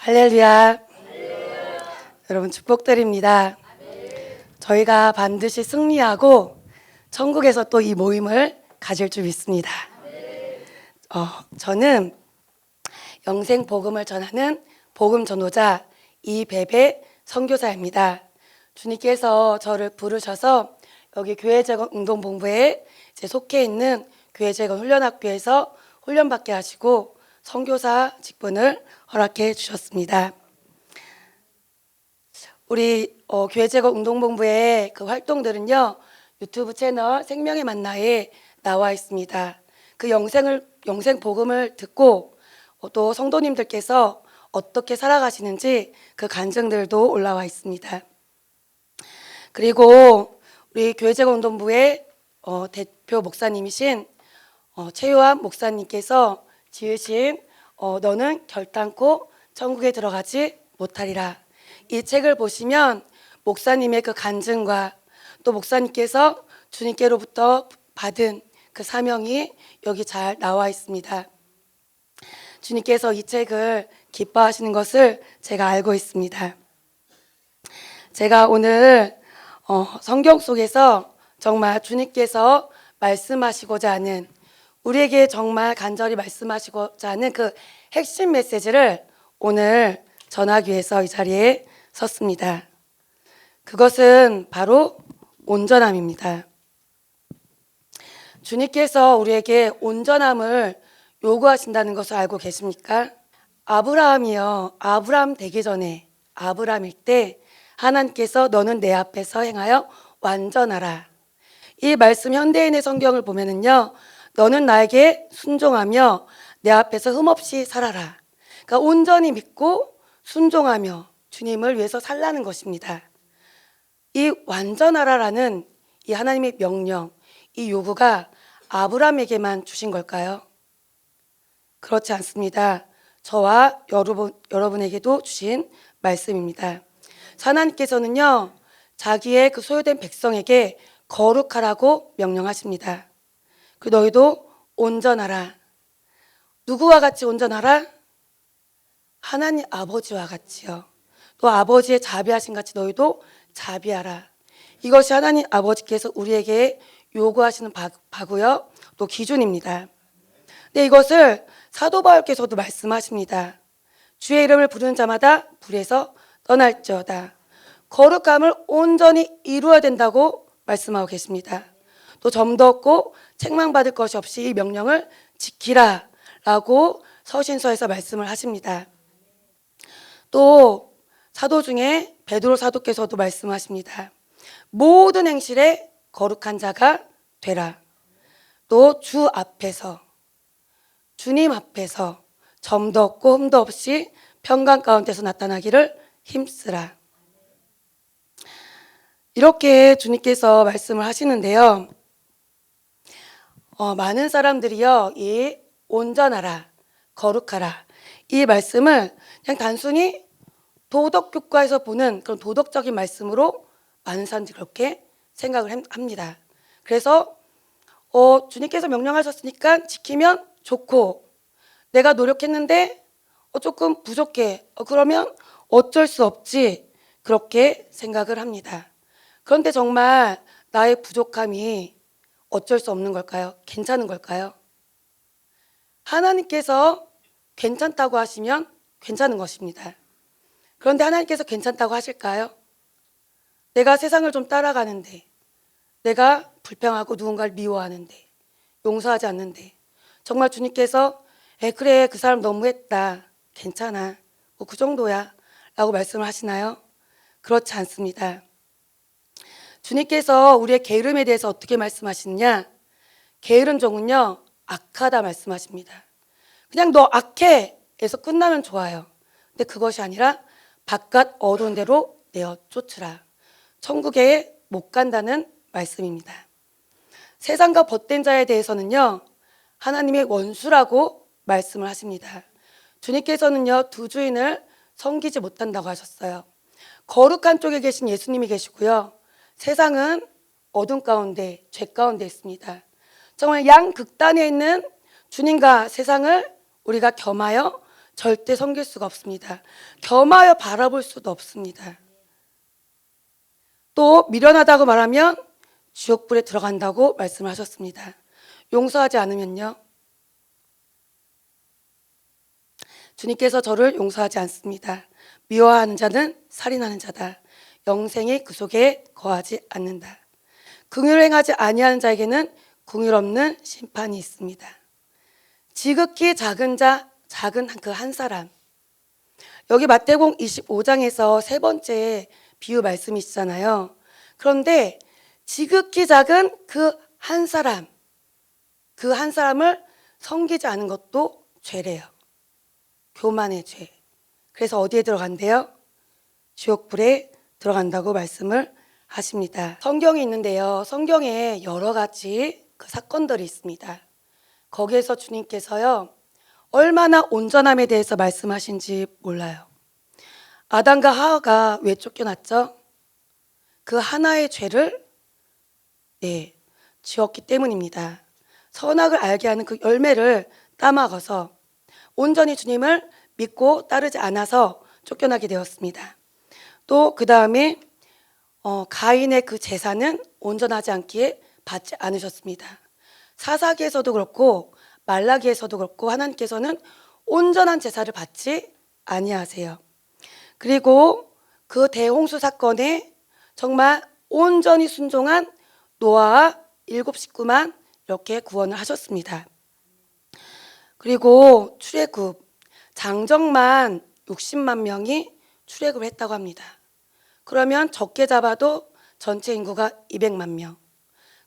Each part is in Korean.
할렐루야. 여러분 축복드립니다. 저희가 반드시 승리하고 천국에서 또 이 모임을 가질 줄 믿습니다. 저는 영생 복음을 전하는 복음 전도자 이배배 선교사입니다. 주님께서 저를 부르셔서 여기 교회재건 운동본부에 속해 있는 교회재건 훈련학교에서 훈련받게 하시고 선교사 직분을 허락해 주셨습니다. 우리 교회재건 운동본부의 그 활동들은요, 유튜브 채널 생명의 만나에 나와 있습니다. 그 영생 복음을 듣고 또 성도님들께서 어떻게 살아가시는지 그 간증들도 올라와 있습니다. 그리고 우리 교회재건 운동부의 대표 목사님이신 최요한 목사님께서 지으신 너는 결단코 천국에 들어가지 못하리라, 이 책을 보시면 목사님의 그 간증과 또 목사님께서 주님께로부터 받은 그 사명이 여기 잘 나와 있습니다. 주님께서 이 책을 기뻐하시는 것을 제가 알고 있습니다. 제가 오늘 성경 속에서 정말 주님께서 말씀하시고자 하는, 우리에게 정말 간절히 말씀하시고자 하는 그 핵심 메시지를 오늘 전하기 위해서 이 자리에 섰습니다. 그것은 바로 온전함입니다. 주님께서 우리에게 온전함을 요구하신다는 것을 알고 계십니까? 아브라함 되기 전에, 아브라함일 때 하나님께서 너는 내 앞에서 행하여 완전하라, 이 말씀 현대인의 성경을 보면은요, 너는 나에게 순종하며 내 앞에서 흠없이 살아라. 그러니까 온전히 믿고 순종하며 주님을 위해서 살라는 것입니다. 이 완전하라라는 이 하나님의 명령, 이 요구가 아브라함에게만 주신 걸까요? 그렇지 않습니다. 저와 여러분에게도 주신 말씀입니다. 하나님께서는요, 자기의 그 소유된 백성에게 거룩하라고 명령하십니다. 그 너희도 온전하라. 누구와 같이 온전하라? 하나님 아버지와 같이요. 또 아버지의 자비하신 같이 너희도 자비하라. 이것이 하나님 아버지께서 우리에게 요구하시는 바고요, 또 기준입니다. 근데 이것을 사도 바울께서도 말씀하십니다. 주의 이름을 부르는 자마다 불에서 떠날지어다. 거룩함을 온전히 이루어야 된다고 말씀하고 계십니다. 또 점도 없고 책망받을 것이 없이 이 명령을 지키라 라고 서신서에서 말씀을 하십니다. 또 사도 중에 베드로 사도께서도 말씀하십니다. 모든 행실에 거룩한 자가 되라. 또 주 앞에서, 주님 앞에서 점도 없고 흠도 없이 평강 가운데서 나타나기를 힘쓰라. 이렇게 주님께서 말씀을 하시는데요, 많은 사람들이요, 이 온전하라, 거룩하라, 이 말씀을 그냥 단순히 도덕교과에서 보는 그런 도덕적인 말씀으로 많은 사람들이 그렇게 생각을 합니다. 그래서 주님께서 명령하셨으니까 지키면 좋고, 내가 노력했는데 조금 부족해, 그러면 어쩔 수 없지, 그렇게 생각을 합니다. 그런데 정말 나의 부족함이 어쩔 수 없는 걸까요? 괜찮은 걸까요? 하나님께서 괜찮다고 하시면 괜찮은 것입니다. 그런데 하나님께서 괜찮다고 하실까요? 내가 세상을 좀 따라가는데, 내가 불평하고 누군가를 미워하는데, 용서하지 않는데, 정말 주님께서 그래, 그 사람 너무했다, 괜찮아, 뭐 그 정도야 라고 말씀을 하시나요? 그렇지 않습니다. 주님께서 우리의 게으름에 대해서 어떻게 말씀하시느냐? 게으른 종은요, 악하다 말씀하십니다. 그냥 너 악해 에서 끝나면 좋아요. 근데 그것이 아니라 바깥 어두운 데로 내어 쫓으라. 천국에 못 간다는 말씀입니다. 세상과 벗된 자에 대해서는요, 하나님의 원수라고 말씀을 하십니다. 주님께서는요, 두 주인을 섬기지 못한다고 하셨어요. 거룩한 쪽에 계신 예수님이 계시고요, 세상은 어둠 가운데, 죄 가운데 있습니다. 정말 양극단에 있는 주님과 세상을 우리가 겸하여 절대 섬길 수가 없습니다. 겸하여 바라볼 수도 없습니다. 또 미련하다고 말하면 지옥불에 들어간다고 말씀을 하셨습니다. 용서하지 않으면요, 주님께서 저를 용서하지 않습니다. 미워하는 자는 살인하는 자다. 영생이 그 속에 거하지 않는다. 긍휼을 행하지 아니하는 자에게는 긍휼 없는 심판이 있습니다. 지극히 작은 자, 작은 그 한 사람. 여기 마태복음 25장에서 세 번째 비유 말씀이시잖아요. 그런데 지극히 작은 그 한 사람, 그 한 사람을 섬기지 않은 것도 죄래요. 교만의 죄. 그래서 어디에 들어간대요? 지옥불에 들어간다고 말씀을 하십니다. 성경이 있는데요. 성경에 여러 가지 그 사건들이 있습니다. 거기에서 주님께서요, 얼마나 온전함에 대해서 말씀하신지 몰라요. 아담과 하와가 왜 쫓겨났죠? 그 하나의 죄를 지었기 때문입니다. 선악을 알게 하는 그 열매를 따먹어서 온전히 주님을 믿고 따르지 않아서 쫓겨나게 되었습니다. 또 그 다음에 가인의 그 제사는 온전하지 않기에 받지 않으셨습니다. 사사기에서도 그렇고 말라기에서도 그렇고 하나님께서는 온전한 제사를 받지 아니하세요. 그리고 그 대홍수 사건에 정말 온전히 순종한 노아와 7 식구만 이렇게 구원을 하셨습니다. 그리고 출애굽, 장정만 60만 명이 출애굽을 했다고 합니다. 그러면 적게 잡아도 전체 인구가 200만 명.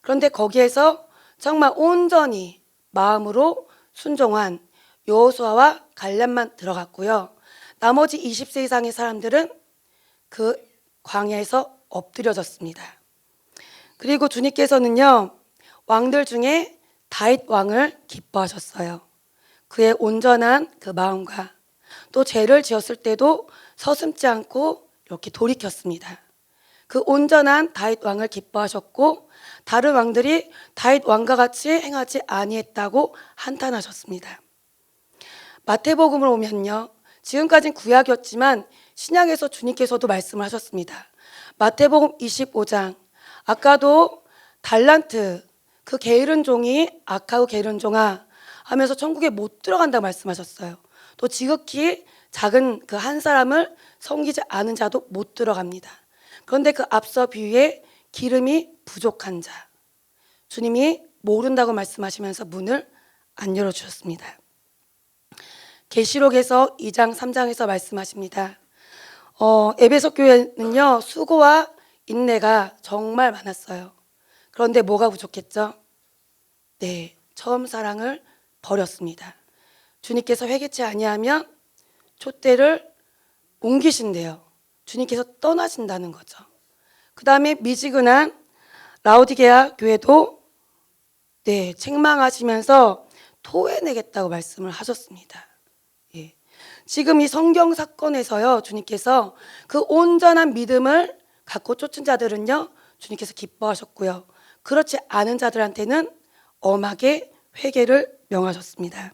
그런데 거기에서 정말 온전히 마음으로 순종한 여호수아와 갈렙만 들어갔고요. 나머지 20세 이상의 사람들은 그 광야에서 엎드려졌습니다. 그리고 주님께서는요, 왕들 중에 다윗 왕을 기뻐하셨어요. 그의 온전한 그 마음과 또 죄를 지었을 때도 서슴지 않고 이렇게 돌이켰습니다. 그 온전한 다윗 왕을 기뻐하셨고 다른 왕들이 다윗 왕과 같이 행하지 아니했다고 한탄하셨습니다. 마태복음을 보면요, 지금까지는 구약이었지만 신약에서 주님께서도 말씀을 하셨습니다. 마태복음 25장, 아까도 달란트, 그 게으른 종이 악하고 게으른 종아 하면서 천국에 못 들어간다고 말씀하셨어요. 또 지극히 작은 그 한 사람을 섬기지 않은 자도 못 들어갑니다. 그런데 그 앞서 비유에 기름이 부족한 자, 주님이 모른다고 말씀하시면서 문을 안 열어주셨습니다. 계시록에서 2장 3장에서 말씀하십니다. 에베소 교회는요, 수고와 인내가 정말 많았어요. 그런데 뭐가 부족했죠? 처음 사랑을 버렸습니다. 주님께서 회개치 아니하면 촛대를 옮기신대요. 주님께서 떠나신다는 거죠. 그 다음에 미지근한 라오디게아 교회도 책망하시면서 토해내겠다고 말씀을 하셨습니다. 지금 이 성경 사건에서요, 주님께서 그 온전한 믿음을 갖고 쫓은 자들은요, 주님께서 기뻐하셨고요. 그렇지 않은 자들한테는 엄하게 회개를 명하셨습니다.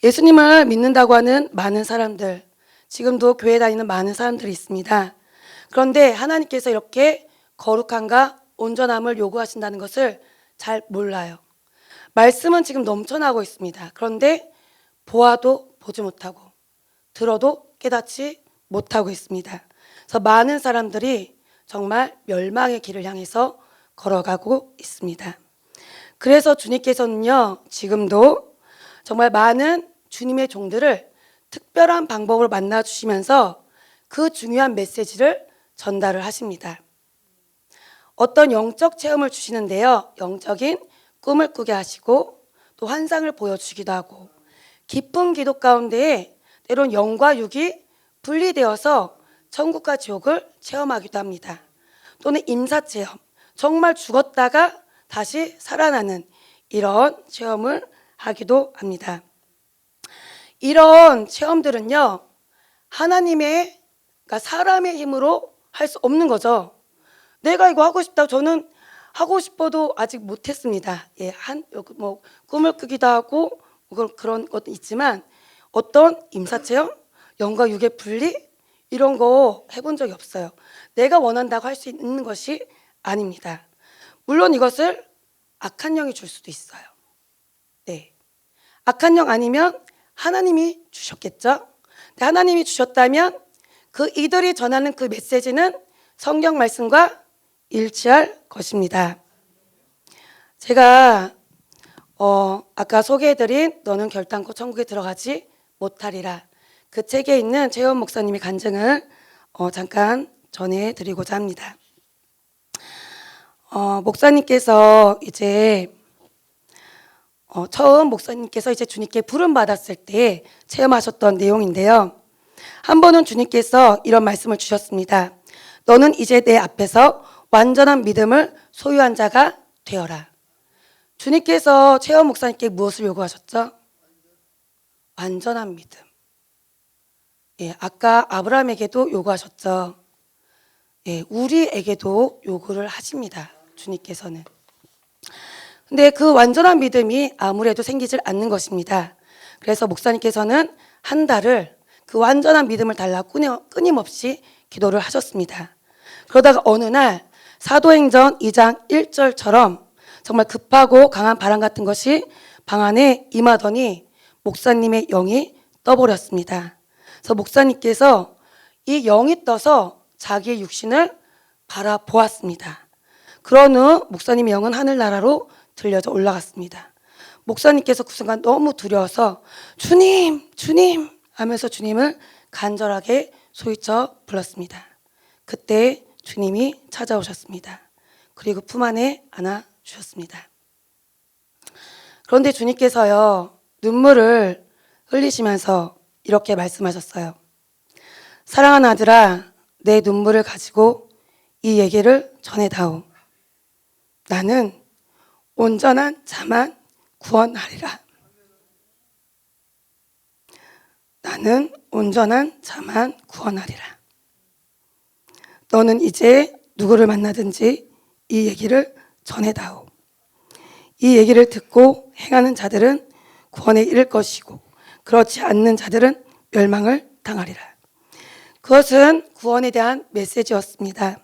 예수님을 믿는다고 하는 많은 사람들, 지금도 교회 다니는 많은 사람들이 있습니다. 그런데 하나님께서 이렇게 거룩함과 온전함을 요구하신다는 것을 잘 몰라요. 말씀은 지금 넘쳐나고 있습니다. 그런데 보아도 보지 못하고 들어도 깨닫지 못하고 있습니다. 그래서 많은 사람들이 정말 멸망의 길을 향해서 걸어가고 있습니다. 그래서 주님께서는요, 지금도 정말 많은 주님의 종들을 특별한 방법으로 만나주시면서 그 중요한 메시지를 전달을 하십니다. 어떤 영적 체험을 주시는데요, 영적인 꿈을 꾸게 하시고 또 환상을 보여주기도 하고 깊은 기도 가운데에 때론 영과 육이 분리되어서 천국과 지옥을 체험하기도 합니다. 또는 임사체험, 정말 죽었다가 다시 살아나는 이런 체험을 하기도 합니다. 이런 체험들은요, 하나님의, 그러니까 사람의 힘으로 할 수 없는 거죠. 내가 이거 하고 싶다고, 저는 하고 싶어도 아직 못했습니다. 꿈을 꾸기도 하고 그런 것도 있지만 어떤 임사체험, 영과 육의 분리 이런 거 해본 적이 없어요. 내가 원한다고 할 수 있는 것이 아닙니다. 물론 이것을 악한 영이 줄 수도 있어요. 네, 악한 영 아니면 하나님이 주셨겠죠? 하나님이 주셨다면 그 이들이 전하는 그 메시지는 성경 말씀과 일치할 것입니다. 제가 아까 소개해드린 너는 결단코 천국에 들어가지 못하리라 그 책에 있는 최원 목사님의 간증을 잠깐 전해드리고자 합니다. 목사님께서 이제 처음 목사님께서 이제 주님께 부름 받았을 때 체험하셨던 내용인데요. 한 번은 주님께서 이런 말씀을 주셨습니다. 너는 이제 내 앞에서 완전한 믿음을 소유한 자가 되어라. 주님께서 최원 목사님께 무엇을 요구하셨죠? 완전한 믿음. 예, 아까 아브라함에게도 요구하셨죠. 예, 우리에게도 요구를 하십니다. 주님께서는. 근데 그 완전한 믿음이 아무래도 생기질 않는 것입니다. 그래서 목사님께서는 한 달을 그 완전한 믿음을 달라고 끊임없이 기도를 하셨습니다. 그러다가 어느 날 사도행전 2장 1절처럼 정말 급하고 강한 바람 같은 것이 방 안에 임하더니 목사님의 영이 떠버렸습니다. 그래서 목사님께서 이 영이 떠서 자기의 육신을 바라보았습니다. 그런 후 목사님의 영은 하늘나라로 들려져 올라갔습니다. 목사님께서 그 순간 너무 두려워서 주님, 주님 하면서 주님을 간절하게 소리쳐 불렀습니다. 그때 주님이 찾아오셨습니다. 그리고 품 안에 안아주셨습니다. 그런데 주님께서요, 눈물을 흘리시면서 이렇게 말씀하셨어요. 사랑하는 아들아, 내 눈물을 가지고 이 얘기를 전해다오. 나는 온전한 자만 구원하리라. 나는 온전한 자만 구원하리라. 너는 이제 누구를 만나든지 이 얘기를 전해다오. 이 얘기를 듣고 행하는 자들은 구원에 이를 것이고 그렇지 않는 자들은 멸망을 당하리라. 그것은 구원에 대한 메시지였습니다.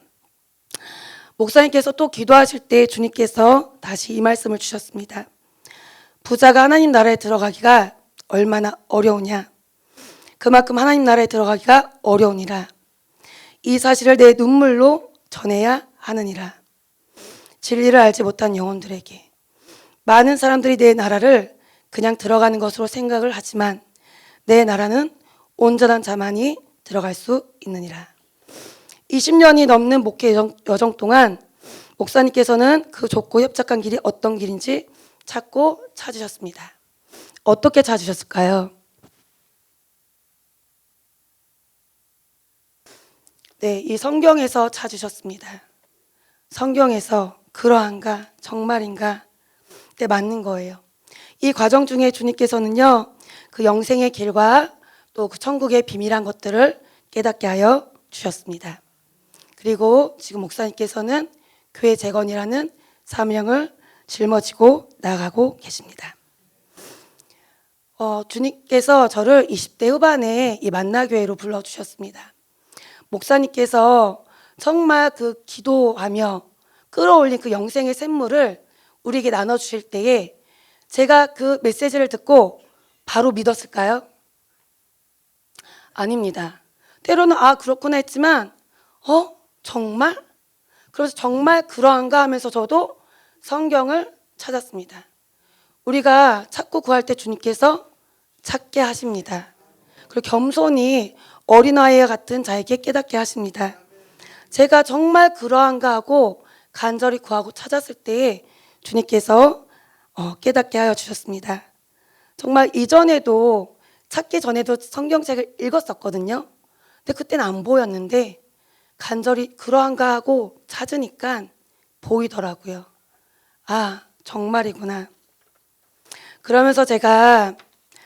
목사님께서 또 기도하실 때 주님께서 다시 이 말씀을 주셨습니다. 부자가 하나님 나라에 들어가기가 얼마나 어려우냐. 그만큼 하나님 나라에 들어가기가 어려우니라. 이 사실을 내 눈물로 전해야 하느니라. 진리를 알지 못한 영혼들에게 많은 사람들이 내 나라를 그냥 들어가는 것으로 생각을 하지만 내 나라는 온전한 자만이 들어갈 수 있느니라. 20년이 넘는 목회 여정 동안 목사님께서는 그 좁고 협착한 길이 어떤 길인지 찾고 찾으셨습니다. 어떻게 찾으셨을까요? 네, 이 성경에서 찾으셨습니다. 성경에서 그러한가 정말인가 네, 맞는 거예요. 이 과정 중에 주님께서는요, 그 영생의 길과 또 그 천국의 비밀한 것들을 깨닫게 하여 주셨습니다. 그리고 지금 목사님께서는 교회 재건이라는 사명을 짊어지고 나가고 계십니다. 주님께서 저를 20대 후반에 이 만나교회로 불러주셨습니다. 목사님께서 정말 그 기도하며 끌어올린 그 영생의 샘물을 우리에게 나눠주실 때에 제가 그 메시지를 듣고 바로 믿었을까요? 아닙니다. 때로는 그렇구나 했지만 정말? 그래서 정말 그러한가 하면서 저도 성경을 찾았습니다. 우리가 찾고 구할 때 주님께서 찾게 하십니다. 그리고 겸손히 어린아이와 같은 자에게 깨닫게 하십니다. 제가 정말 그러한가 하고 간절히 구하고 찾았을 때에 주님께서 깨닫게 하여 주셨습니다. 정말 이전에도 찾기 전에도 성경책을 읽었었거든요. 근데 그때는 안 보였는데 간절히 그러한가 하고 찾으니까 보이더라고요. 정말이구나. 그러면서 제가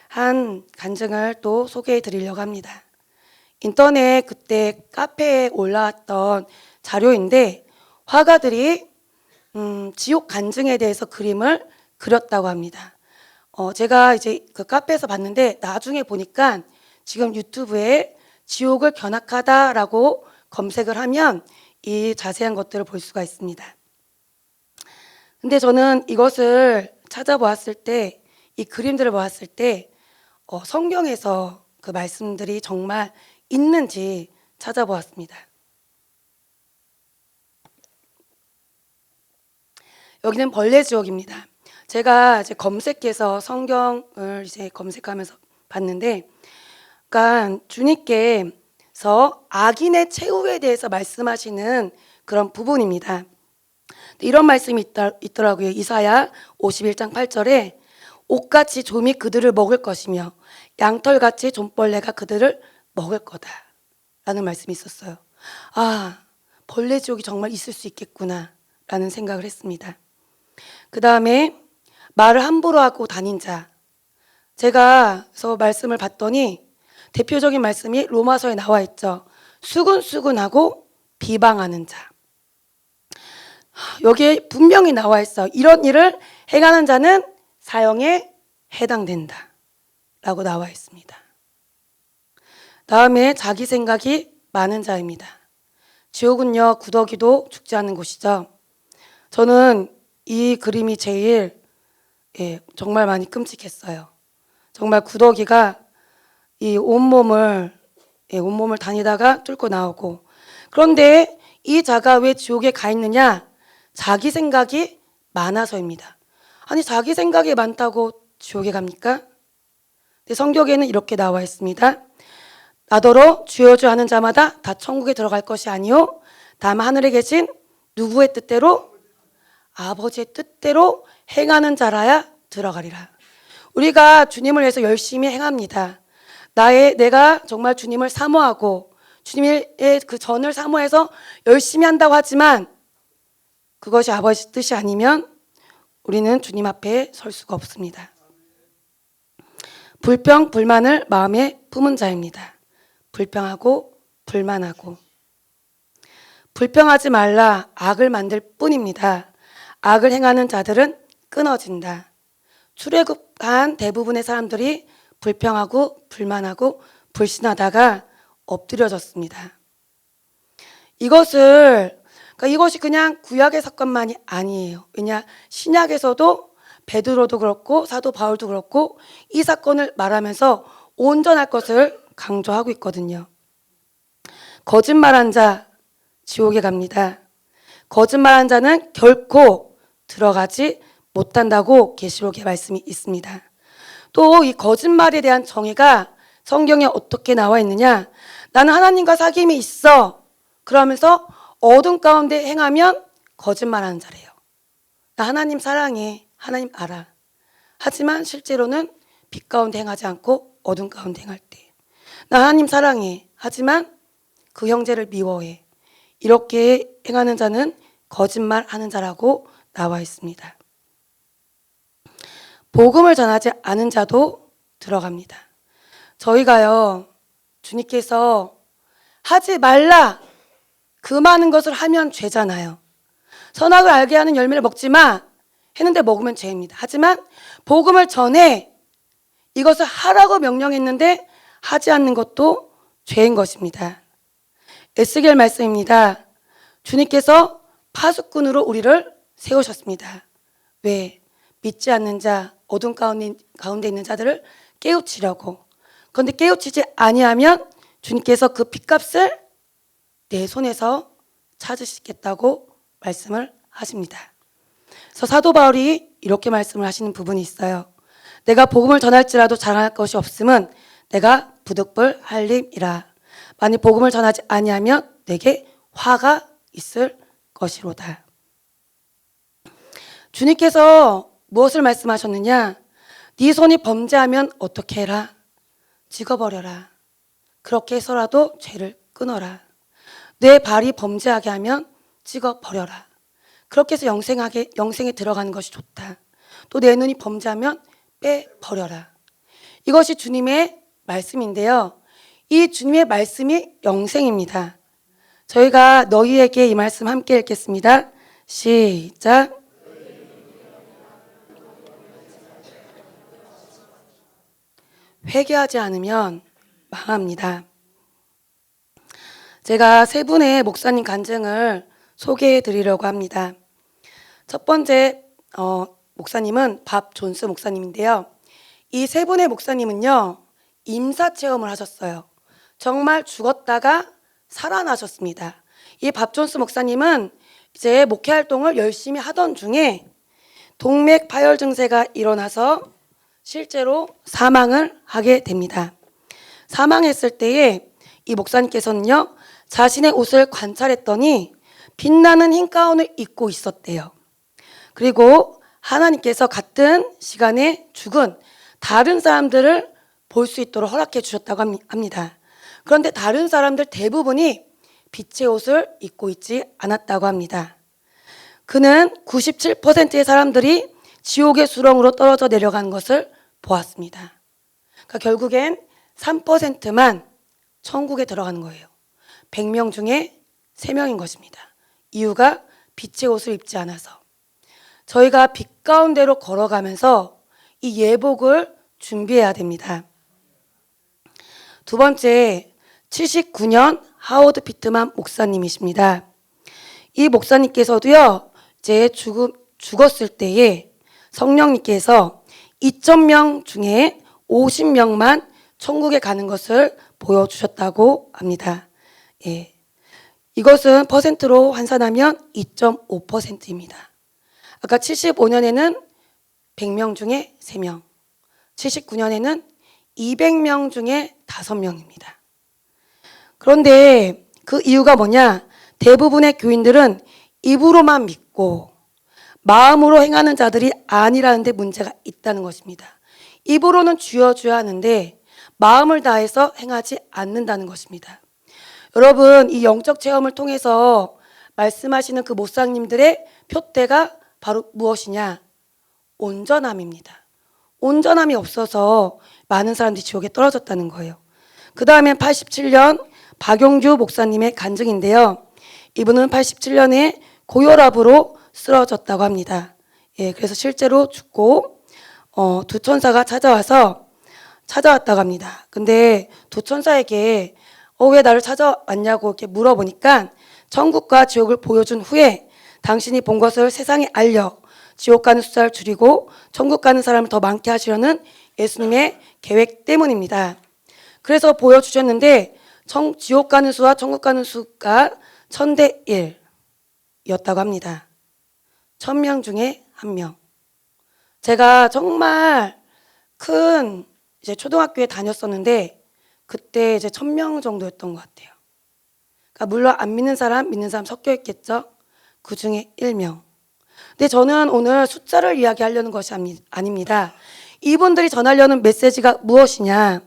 한 간증을 또 소개해 드리려고 합니다. 인터넷 그때 카페에 올라왔던 자료인데 화가들이 지옥 간증에 대해서 그림을 그렸다고 합니다. 제가 이제 그 카페에서 봤는데 나중에 보니까 지금 유튜브에 지옥을 견학하다라고 검색을 하면 이 자세한 것들을 볼 수가 있습니다. 근데 저는 이것을 찾아보았을 때, 이 그림들을 보았을 때 성경에서 그 말씀들이 정말 있는지 찾아보았습니다. 여기는 벌레 지옥입니다. 제가 이제 검색해서 성경을 이제 검색하면서 봤는데, 그러니까 주님께서 악인의 최후에 대해서 말씀하시는 그런 부분입니다. 이런 말씀이 있더라고요. 이사야 51장 8절에 옥같이 좀이 그들을 먹을 것이며 양털같이 좀벌레가 그들을 먹을 거다 라는 말씀이 있었어요. 아, 벌레 지옥이 정말 있을 수 있겠구나 라는 생각을 했습니다. 그 다음에 말을 함부로 하고 다닌 자, 제가 그래서 말씀을 봤더니 대표적인 말씀이 로마서에 나와 있죠. 수근수근하고 비방하는 자. 여기에 분명히 나와 있어. 이런 일을 행하는 자는 사형에 해당된다 라고 나와 있습니다. 다음에 자기 생각이 많은 자입니다. 지옥은요, 구더기도 죽지 않는 곳이죠. 저는 이 그림이 제일 정말 많이 끔찍했어요. 정말 구더기가 이 온몸을 다니다가 뚫고 나오고, 그런데 이 자가 왜 지옥에 가 있느냐? 자기 생각이 많아서입니다. 아니, 자기 생각이 많다고 지옥에 갑니까? 성경에는 이렇게 나와 있습니다. 나더러 주여주 하는 자마다 다 천국에 들어갈 것이 아니요 다만 하늘에 계신 누구의 뜻대로, 아버지의 뜻대로 행하는 자라야 들어가리라. 우리가 주님을 위해서 열심히 행합니다. 내가 정말 주님을 사모하고 주님의 그 전을 사모해서 열심히 한다고 하지만 그것이 아버지 뜻이 아니면 우리는 주님 앞에 설 수가 없습니다. 불평, 불만을 마음에 품은 자입니다. 불평하고 불만하고. 불평하지 말라, 악을 만들 뿐입니다. 악을 행하는 자들은 끊어진다. 출애굽한 대부분의 사람들이 불평하고 불만하고 불신하다가 엎드려졌습니다. 이것이 그냥 구약의 사건만이 아니에요. 왜냐, 신약에서도 베드로도 그렇고 사도 바울도 그렇고 이 사건을 말하면서 온전할 것을 강조하고 있거든요. 거짓말한 자 지옥에 갑니다. 거짓말한 자는 결코 들어가지 못한다고 계시록에 말씀이 있습니다. 또 이 거짓말에 대한 정의가 성경에 어떻게 나와 있느냐? 나는 하나님과 사귐이 있어. 그러면서 어둠 가운데 행하면 거짓말하는 자래요. 나 하나님 사랑해. 하나님 알아. 하지만 실제로는 빛 가운데 행하지 않고 어둠 가운데 행할 때. 나 하나님 사랑해. 하지만 그 형제를 미워해. 이렇게 행하는 자는 거짓말하는 자라고 나와 있습니다. 복음을 전하지 않은 자도 들어갑니다. 저희가요, 주님께서 하지 말라, 그 많은 것을 하면 죄잖아요. 선악을 알게 하는 열매를 먹지 마 했는데 먹으면 죄입니다. 하지만 복음을 전해, 이것을 하라고 명령했는데 하지 않는 것도 죄인 것입니다. 에스겔 말씀입니다. 주님께서 파수꾼으로 우리를 세우셨습니다. 왜? 믿지 않는 자, 어둠 가운데 있는 자들을 깨우치려고. 그런데 깨우치지 아니하면 주님께서 그 핏값을 내 손에서 찾으시겠다고 말씀을 하십니다. 그래서 사도 바울이 이렇게 말씀을 하시는 부분이 있어요. 내가 복음을 전할지라도 자랑할 것이 없음은 내가 부득불 할림이라. 만일 복음을 전하지 아니하면 내게 화가 있을 것이로다. 주님께서 무엇을 말씀하셨느냐? 네 손이 범죄하면 어떻게 해라? 찍어버려라. 그렇게 해서라도 죄를 끊어라. 내 발이 범죄하게 하면 찍어버려라. 그렇게 해서 영생에 들어가는 것이 좋다. 또 내 눈이 범죄하면 빼버려라. 이것이 주님의 말씀인데요. 이 주님의 말씀이 영생입니다. 저희가 너희에게 이 말씀 함께 읽겠습니다. 시작. 회개하지 않으면 망합니다. 제가 세 분의 목사님 간증을 소개해 드리려고 합니다. 첫 번째 목사님은 밥 존스 목사님인데요. 이 세 분의 목사님은요, 임사 체험을 하셨어요. 정말 죽었다가 살아나셨습니다. 이 밥 존스 목사님은 이제 목회 활동을 열심히 하던 중에 동맥 파열 증세가 일어나서 실제로 사망을 하게 됩니다. 사망했을 때에 이 목사님께서는요, 자신의 옷을 관찰했더니 빛나는 흰 가운을 입고 있었대요. 그리고 하나님께서 같은 시간에 죽은 다른 사람들을 볼 수 있도록 허락해 주셨다고 합니다. 그런데 다른 사람들 대부분이 빛의 옷을 입고 있지 않았다고 합니다. 그는 97%의 사람들이 지옥의 수렁으로 떨어져 내려간 것을 보았습니다. 그러니까 결국엔 3%만 천국에 들어가는 거예요. 100명 중에 3명인 것입니다. 이유가 빛의 옷을 입지 않아서. 저희가 빛 가운데로 걸어가면서 이 예복을 준비해야 됩니다. 두 번째, 79년 하워드 피트만 목사님이십니다. 이 목사님께서도요, 이제 죽었을 때에 성령님께서 2,000명 중에 50명만 천국에 가는 것을 보여주셨다고 합니다. 예. 이것은 퍼센트로 환산하면 2.5%입니다. 아까 75년에는 100명 중에 3명, 79년에는 200명 중에 5명입니다. 그런데 그 이유가 뭐냐? 대부분의 교인들은 입으로만 믿고 마음으로 행하는 자들이 아니라는 데 문제가 있다는 것입니다. 입으로는 주여 주여 하는데 마음을 다해서 행하지 않는다는 것입니다. 여러분, 이 영적 체험을 통해서 말씀하시는 그 목사님들의 표대가 바로 무엇이냐? 온전함입니다. 온전함이 없어서 많은 사람들이 지옥에 떨어졌다는 거예요. 그 다음엔 87년 박용주 목사님의 간증인데요. 이분은 87년에 고혈압으로 쓰러졌다고 합니다. 예, 그래서 실제로 죽고 두 천사가 찾아왔다고 합니다. 근데 두 천사에게 왜 나를 찾아왔냐고 이렇게 물어보니까 천국과 지옥을 보여준 후에 당신이 본 것을 세상에 알려 지옥 가는 숫자를 줄이고 천국 가는 사람을 더 많게 하시려는 예수님의 계획 때문입니다. 그래서 보여주셨는데 지옥 가는 수와 천국 가는 수가 1000대 1이었다고 합니다. 1000명 중에 1명. 제가 정말 큰 이제 초등학교에 다녔었는데 그때 이제 1000명 정도였던 것 같아요. 그러니까 물론 안 믿는 사람, 믿는 사람 섞여 있겠죠. 그 중에 1명. 근데 저는 오늘 숫자를 이야기하려는 것이 아닙니다. 이분들이 전하려는 메시지가 무엇이냐?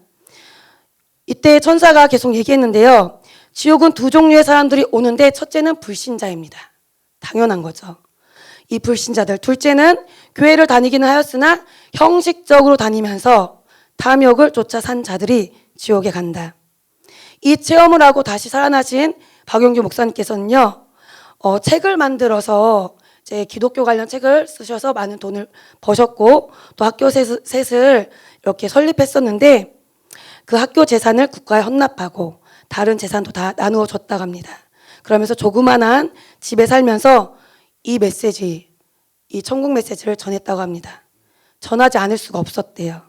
이때 천사가 계속 얘기했는데요. 지옥은 두 종류의 사람들이 오는데 첫째는 불신자입니다. 당연한 거죠. 이 불신자들. 둘째는 교회를 다니기는 하였으나 형식적으로 다니면서 탐욕을 쫓아 산 자들이 지옥에 간다. 이 체험을 하고 다시 살아나신 박용규 목사님께서는요, 책을 만들어서 이제 기독교 관련 책을 쓰셔서 많은 돈을 버셨고 또 학교 셋을 이렇게 설립했었는데 그 학교 재산을 국가에 헌납하고 다른 재산도 다 나누어 줬다고 합니다. 그러면서 조그만한 집에 살면서 이 메시지, 이 천국 메시지를 전했다고 합니다. 전하지 않을 수가 없었대요.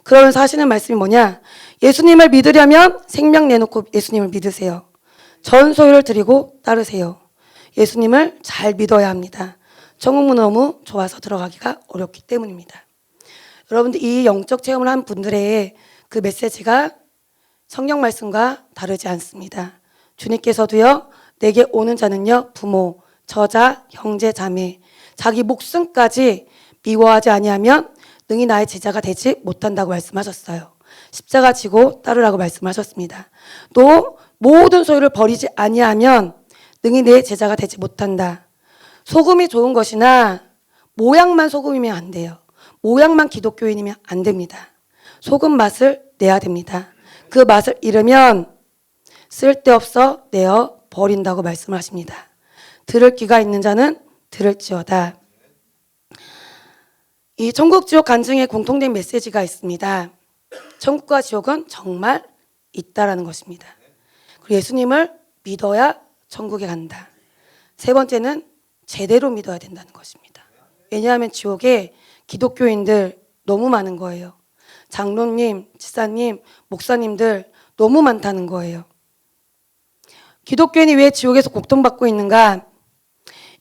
그러면서 하시는 말씀이 뭐냐? 예수님을 믿으려면 생명 내놓고 예수님을 믿으세요. 전 소유를 드리고 따르세요. 예수님을 잘 믿어야 합니다. 천국문 너무 좋아서 들어가기가 어렵기 때문입니다. 여러분들 이 영적 체험을 한 분들의 그 메시지가 성경 말씀과 다르지 않습니다. 주님께서도요, 내게 오는 자는요, 부모, 저자, 형제, 자매, 자기 목숨까지 미워하지 아니하면 능히 나의 제자가 되지 못한다고 말씀하셨어요. 십자가 지고 따르라고 말씀하셨습니다. 또 모든 소유를 버리지 아니하면 능히 내 제자가 되지 못한다. 소금이 좋은 것이나 모양만 소금이면 안 돼요. 모양만 기독교인이면 안 됩니다. 소금 맛을 내야 됩니다. 그 맛을 잃으면 쓸데없어 내어 버린다고 말씀하십니다. 들을 귀가 있는 자는 들을지어다. 이 천국 지옥 간증에 공통된 메시지가 있습니다. 천국과 지옥은 정말 있다라는 것입니다. 그리고 예수님을 믿어야 천국에 간다. 세 번째는 제대로 믿어야 된다는 것입니다. 왜냐하면 지옥에 기독교인들 너무 많은 거예요. 장로님, 집사님, 목사님들 너무 많다는 거예요. 기독교인이 왜 지옥에서 고통받고 있는가?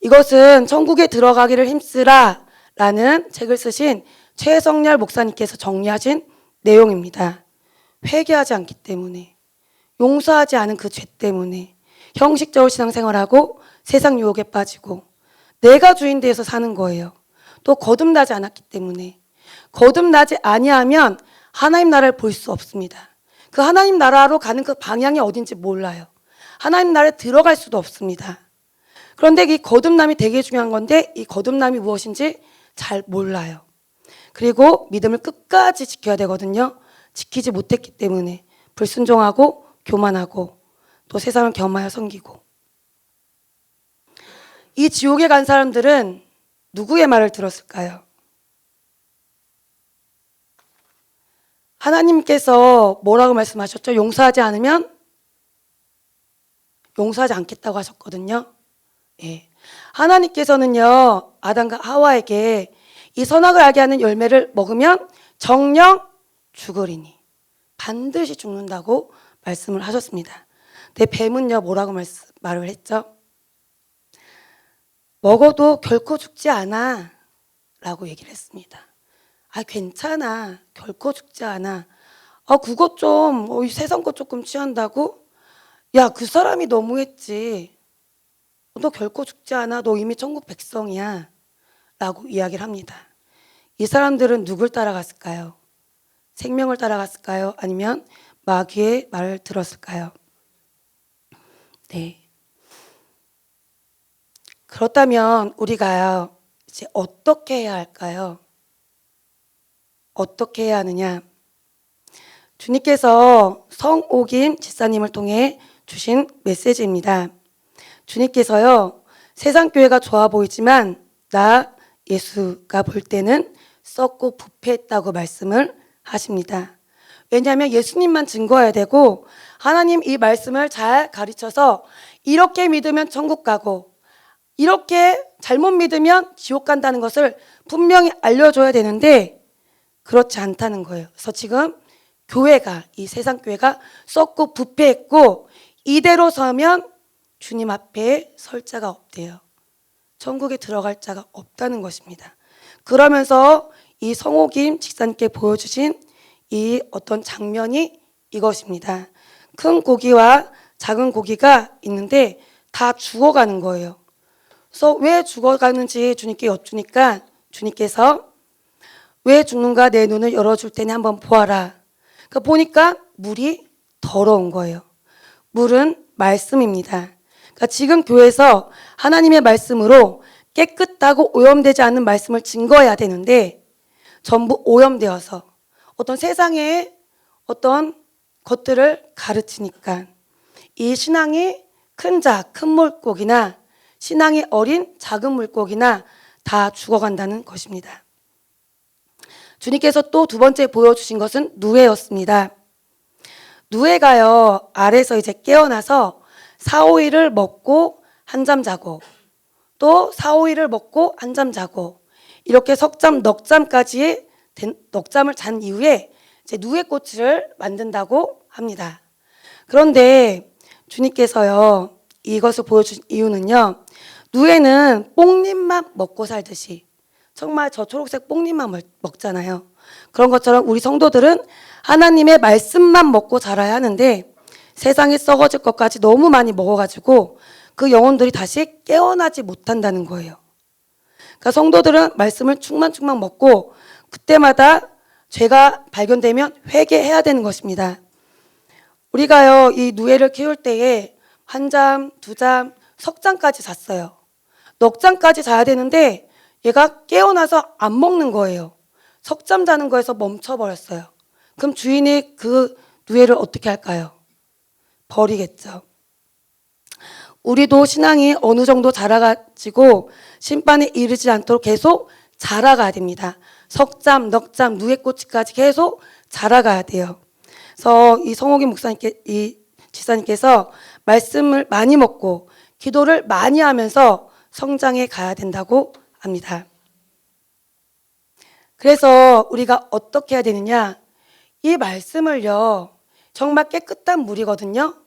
이것은 천국에 들어가기를 힘쓰라 라는 책을 쓰신 최성렬 목사님께서 정리하신 내용입니다. 회개하지 않기 때문에, 용서하지 않은 그 죄 때문에 형식적으로 신앙생활하고 세상 유혹에 빠지고 내가 주인 되어서 사는 거예요. 또 거듭나지 않았기 때문에, 거듭나지 아니하면 하나님 나라를 볼 수 없습니다. 그 하나님 나라로 가는 그 방향이 어딘지 몰라요. 하나님 나라에 들어갈 수도 없습니다. 그런데 이 거듭남이 되게 중요한 건데 이 거듭남이 무엇인지 잘 몰라요. 그리고 믿음을 끝까지 지켜야 되거든요. 지키지 못했기 때문에 불순종하고 교만하고 또 세상을 겸하여 섬기고. 이 지옥에 간 사람들은 누구의 말을 들었을까요? 하나님께서 뭐라고 말씀하셨죠? 용서하지 않으면 용서하지 않겠다고 하셨거든요. 예. 하나님께서는요, 아담과 하와에게 이 선악을 알게 하는 열매를 먹으면 정령 죽으리니 반드시 죽는다고 말씀을 하셨습니다. 근데 뱀은요, 뭐라고 말을 했죠? 먹어도 결코 죽지 않아 라고 얘기를 했습니다. 아, 괜찮아. 결코 죽지 않아. 아, 그것 좀, 세상 것 조금 취한다고? 야, 그 사람이 너무했지. 너 결코 죽지 않아. 너 이미 천국 백성이야. 라고 이야기를 합니다. 이 사람들은 누굴 따라갔을까요? 생명을 따라갔을까요? 아니면 마귀의 말을 들었을까요? 네. 그렇다면 우리가 이제 어떻게 해야 할까요? 어떻게 해야 하느냐? 주님께서 성옥임 집사님을 통해 주신 메시지입니다. 주님께서요, 세상 교회가 좋아 보이지만 나 예수가 볼 때는 썩고 부패했다고 말씀을 하십니다. 왜냐하면 예수님만 증거해야 되고 하나님 이 말씀을 잘 가르쳐서 이렇게 믿으면 천국 가고 이렇게 잘못 믿으면 지옥 간다는 것을 분명히 알려줘야 되는데 그렇지 않다는 거예요. 그래서 지금 교회가, 이 세상 교회가 썩고 부패했고 이대로 서면 주님 앞에 설 자가 없대요. 천국에 들어갈 자가 없다는 것입니다. 그러면서 이 성옥임 집사님께 보여주신 이 어떤 장면이 이것입니다. 큰 고기와 작은 고기가 있는데 다 죽어가는 거예요. 그래서 왜 죽어가는지 주님께 여쭈니까 주님께서 왜 죽는가 내 눈을 열어줄 테니 한번 보아라. 그러니까 보니까 물이 더러운 거예요. 물은 말씀입니다. 그러니까 지금 교회에서 하나님의 말씀으로 깨끗하고 오염되지 않은 말씀을 증거해야 되는데 전부 오염되어서 어떤 세상의 어떤 것들을 가르치니까 이 신앙이 큰 자, 큰 물고기나 신앙이 어린 작은 물고기나 다 죽어간다는 것입니다. 주님께서 또 두 번째 보여주신 것은 누에였습니다. 누에가요, 아래서 이제 깨어나서 사오이를 먹고 한잠 자고 또 사오이를 먹고 한잠 자고 이렇게 석잠, 넉잠까지 넉잠을 잔 이후에 이제 누에꽃을 만든다고 합니다. 그런데 주님께서요, 이것을 보여주신 이유는요, 누에는 뽕잎만 먹고 살듯이 정말 저 초록색 뽕잎만 먹잖아요. 그런 것처럼 우리 성도들은 하나님의 말씀만 먹고 자라야 하는데 세상에 썩어질 것까지 너무 많이 먹어가지고 그 영혼들이 다시 깨어나지 못한다는 거예요. 그러니까 성도들은 말씀을 충만충만 먹고 그때마다 죄가 발견되면 회개해야 되는 것입니다. 우리가요, 이 누에를 키울 때에 한 잠, 두 잠, 석 잠까지 잤어요. 넉 잠까지 자야 되는데 얘가 깨어나서 안 먹는 거예요. 석 잠 자는 거에서 멈춰버렸어요. 그럼 주인이 그 누에를 어떻게 할까요? 버리겠죠. 우리도 신앙이 어느 정도 자라가지고 심판에 이르지 않도록 계속 자라가야 됩니다. 석잠, 넉잠, 누에꽃까지 계속 자라가야 돼요. 그래서 이 성옥이 목사님께, 이 지사님께서 말씀을 많이 먹고 기도를 많이 하면서 성장해 가야 된다고 합니다. 그래서 우리가 어떻게 해야 되느냐? 이 말씀을요, 정말 깨끗한 물이거든요.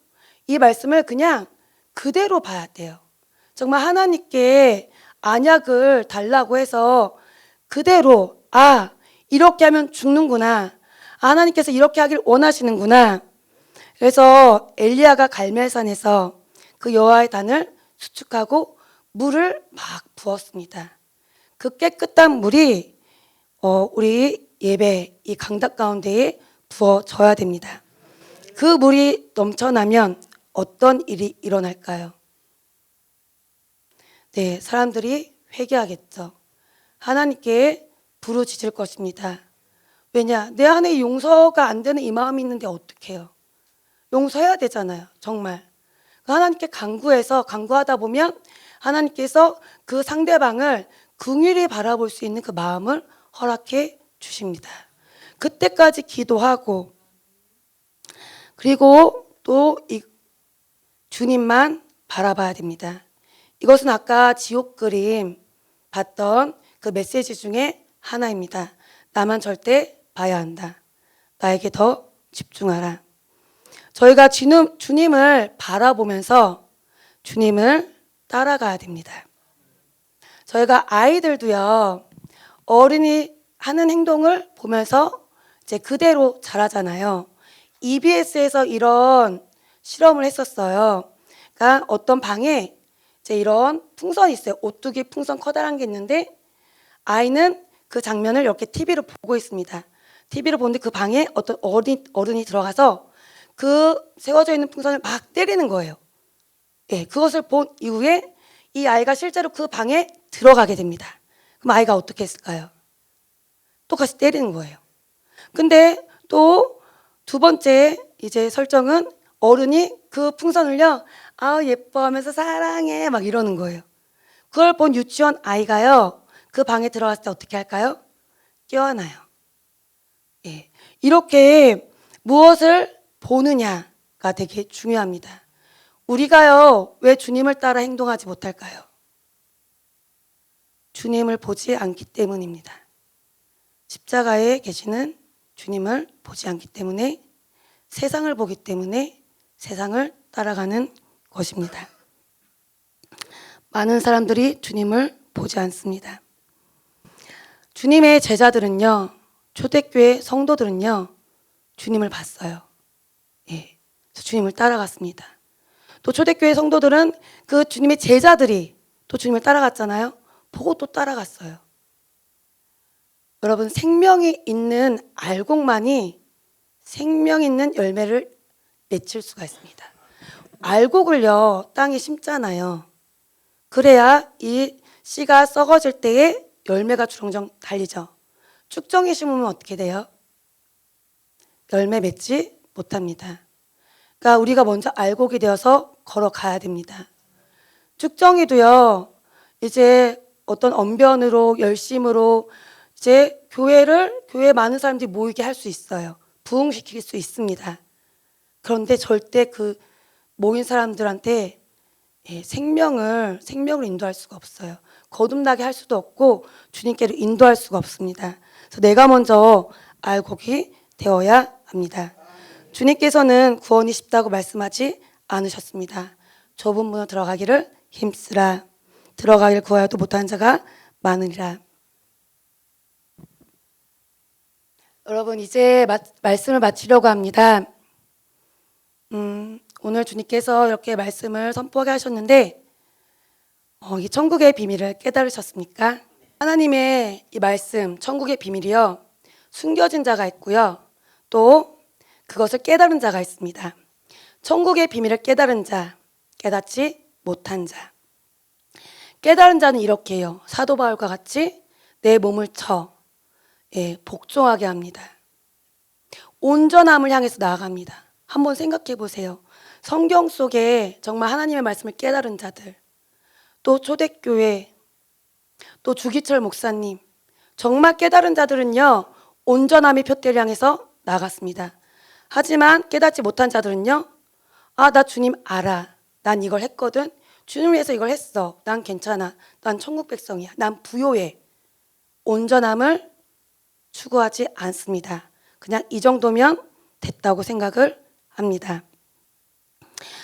이 말씀을 그냥 그대로 봐야 돼요. 정말 하나님께 안약을 달라고 해서 그대로, 이렇게 하면 죽는구나. 하나님께서 이렇게 하길 원하시는구나. 그래서 엘리야가 갈멜산에서 그 여호와의 단을 수축하고 물을 막 부었습니다. 그 깨끗한 물이 우리 예배 이 강단 가운데에 부어져야 됩니다. 그 물이 넘쳐나면 어떤 일이 일어날까요? 네, 사람들이 회개하겠죠. 하나님께 부르짖을 것입니다. 왜냐? 내 안에 용서가 안 되는 이 마음이 있는데 어떡해요? 용서해야 되잖아요. 정말. 하나님께 간구하다 보면 하나님께서 그 상대방을 긍휼히 바라볼 수 있는 그 마음을 허락해 주십니다. 그때까지 기도하고, 그리고 또 이 주님만 바라봐야 됩니다. 이것은 아까 지옥 그림 봤던 그 메시지 중에 하나입니다. 나만 절대 봐야 한다. 나에게 더 집중하라. 저희가 주님을 바라보면서 주님을 따라가야 됩니다. 저희가 아이들도요, 어른이 하는 행동을 보면서 이제 그대로 자라잖아요. EBS에서 이런 실험을 했었어요. 그러니까 어떤 방에 이제 이런 풍선이 있어요. 오뚜기 풍선 커다란 게 있는데 아이는 그 장면을 이렇게 TV로 보고 있습니다. TV를 보는데 그 방에 어떤 어른이 들어가서 그 세워져 있는 풍선을 막 때리는 거예요. 예, 그것을 본 이후에 이 아이가 실제로 그 방에 들어가게 됩니다. 그럼 아이가 어떻게 했을까요? 똑같이 때리는 거예요. 근데 또 두 번째 이제 설정은 어른이 그 풍선을요, 예뻐하면서 사랑해 막 이러는 거예요. 그걸 본 유치원 아이가요, 그 방에 들어갔을 때 어떻게 할까요? 껴안아요. 예, 이렇게 무엇을 보느냐가 되게 중요합니다. 우리가요, 왜 주님을 따라 행동하지 못할까요? 주님을 보지 않기 때문입니다. 십자가에 계시는 주님을 보지 않기 때문에, 세상을 보기 때문에 세상을 따라가는 것입니다. 많은 사람들이 주님을 보지 않습니다. 주님의 제자들은요, 초대교회 성도들은요, 주님을 봤어요. 예, 주님을 따라갔습니다. 또 초대교회 성도들은 그 주님의 제자들이 또 주님을 따라갔잖아요. 보고 또 따라갔어요. 여러분, 생명이 있는 알곡만이 생명 있는 열매를 맺힐 수가 있습니다. 알곡을요, 땅에 심잖아요. 그래야 이 씨가 썩어질 때에 열매가 주렁주렁 달리죠. 쭉정이 심으면 어떻게 돼요? 열매 맺지 못합니다. 그러니까 우리가 먼저 알곡이 되어서 걸어가야 됩니다. 쭉정이도요, 이제 어떤 언변으로 열심으로 이제 교회에 많은 사람들이 모이게 할 수 있어요. 부흥시킬 수 있습니다. 그런데 절대 그 모인 사람들한테 생명을 인도할 수가 없어요. 거듭나게 할 수도 없고 주님께로 인도할 수가 없습니다. 그래서 내가 먼저 알곡이 되어야 합니다. 주님께서는 구원이 쉽다고 말씀하지 않으셨습니다. 좁은 문으로 들어가기를 힘쓰라. 들어가기를 구하여도 못한 자가 많으리라. 여러분, 이제 말씀을 마치려고 합니다. 오늘 주님께서 이렇게 말씀을 선포하게 하셨는데 이 천국의 비밀을 깨달으셨습니까? 하나님의 이 말씀, 천국의 비밀이요, 숨겨진 자가 있고요, 또 그것을 깨달은 자가 있습니다. 천국의 비밀을 깨달은 자, 깨닫지 못한 자. 깨달은 자는 이렇게 해요. 사도 바울과 같이 내 몸을 복종하게 합니다. 온전함을 향해서 나아갑니다. 한번 생각해 보세요. 성경 속에 정말 하나님의 말씀을 깨달은 자들, 또 초대교회, 또 주기철 목사님, 정말 깨달은 자들은요, 온전함의 표대를 향해서 나아갔습니다. 하지만 깨닫지 못한 자들은요, 아, 나 주님 알아. 난 이걸 했거든. 주님을 위해서 이걸 했어. 난 괜찮아. 난 천국 백성이야. 난 부요해. 온전함을 추구하지 않습니다. 그냥 이 정도면 됐다고 생각을 합니다.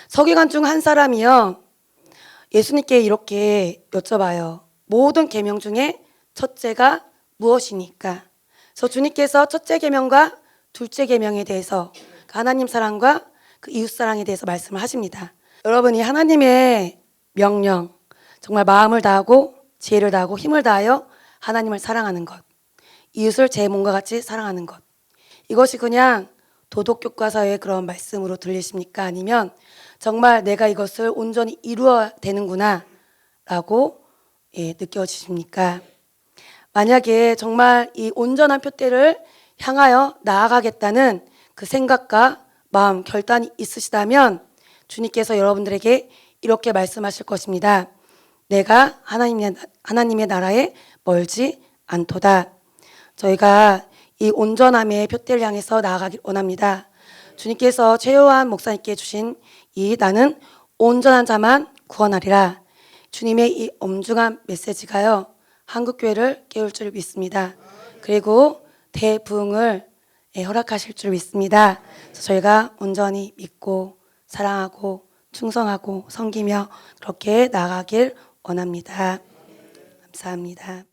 서기관 중 한 사람이요, 예수님께 이렇게 여쭤봐요. 모든 계명 중에 첫째가 무엇이니까? 그래서 주님께서 첫째 계명과 둘째 계명에 대해서 하나님 사랑과 그 이웃 사랑에 대해서 말씀을 하십니다. 여러분이 하나님의 명령, 정말 마음을 다하고 지혜를 다하고 힘을 다하여 하나님을 사랑하는 것, 이웃을 제 몸과 같이 사랑하는 것, 이것이 그냥 도덕교과서의 그런 말씀으로 들리십니까? 아니면 정말 내가 이것을 온전히 이루어야 되는구나 라고 느껴지십니까? 만약에 정말 이 온전한 표대를 향하여 나아가겠다는 그 생각과 마음, 결단이 있으시다면 주님께서 여러분들에게 이렇게 말씀하실 것입니다. 내가 하나님의 나라에 멀지 않도다. 저희가 이 온전함의 표대를 향해서 나아가길 원합니다. 주님께서 최요한 목사님께 주신 이 나는 온전한 자만 구원하리라. 주님의 이 엄중한 메시지가요, 한국교회를 깨울 줄 믿습니다. 그리고 대부흥을 허락하실 줄 믿습니다. 그래서 저희가 온전히 믿고 사랑하고 충성하고 섬기며 그렇게 나아가길 원합니다. 감사합니다.